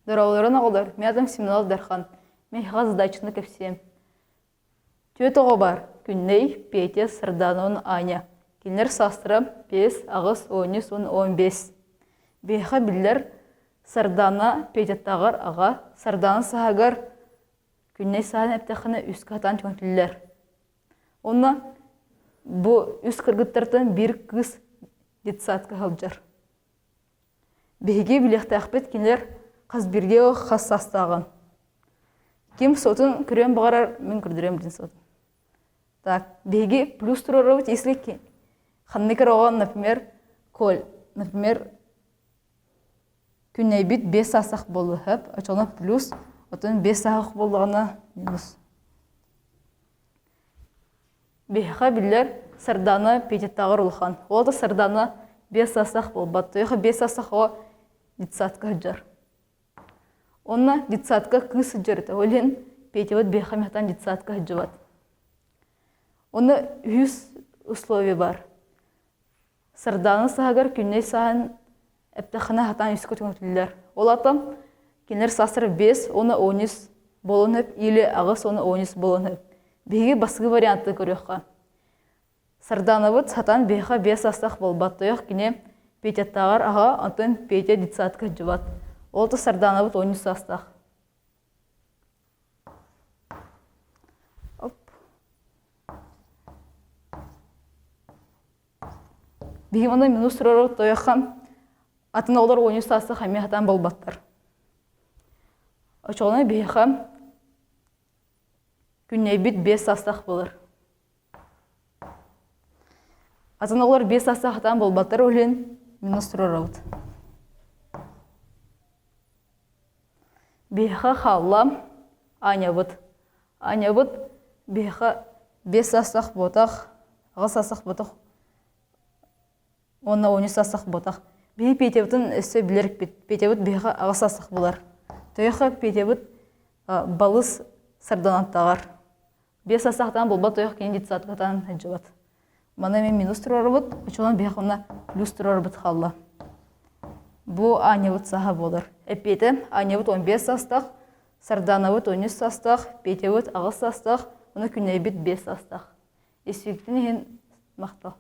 Дорауларын оғылар, мәдім Семенал Дархан, мейхға задачыны көпсем. Төт оғы бар, күнней, Петя, Сардануын, Аня. Келінер састыры 5, ағыз, 13, 15. Бейхға білдер Сардана, Петяттағар, аға, Сарданы сағағар, күнней сағын әптіқіні үскі хатан чөңтілілер. Оны бұл үс кыргыттартан бір кыз детсадқа қалжар. Бейге білекті ақпет келер қаз бірге о қаз састағын. Кем сотын күрен бағарар, мен күрдірем ден сотын. Так, бейге плюс тұрары өт есілі қаннекер оған, например, көл. Например, күнней бит 5 сасақ болды хөп, очоғына плюс, отын 5 сасақ болдығына минус. Бейға білер Сарданы Пететтағыр ұлған. Ол да Сарданы 5 сасақ бол. Баттойға 5 сасақ о детсадқа жар. Онна детсадқа кысы жүрді. Олен Петевод бейға мектан детсадқа жывад. Онна 100 условия бар. Сарданы сағар күнней сағын әптіқына хатан үскі түңітілілер. Ол атам кенер сасыр 5, оны 13 болын өп, или ағыз оны 13 болын өп. Бейге басқы варианты көріққа. Сарданывыд хатан бейға 5 састақ бол. Баттойық кене Пететтағар аға, антон Петя детсадқа жывад. Ол да Сарданывыд 13 састақ. Бейге мында минус тұрары тойыққа атын олар 13 састық әме хатан бол баттар. Очоғына бейға күнней бит 5 састақ болыр. Атын олар 5 састақ хатан бол баттар олен минус тұрары өт. Бейға қалла Аня бұд. Аня бұд бейға 5 састақ ботақ, 6 састақ ботақ, онна 13 састақ ботақ. Бей Петевуттың өсі білерік бет. Петевут бейға 6 састақ болар. Тойыққа Петевут балыс Сарданаттағар. 5 састақтан болба тойық кені детсадқатан әджіват. Мана мен минус тұрары бұд, ұчылан бейға ona плюс тұрары бұд қалла. Бұл Аневут саға болар. Петі Аневут 15 састақ, Сарданавут 13 састақ, Петевут 6 састақ, оны күнней бит 5 састақ. Есвектен ең мақтал.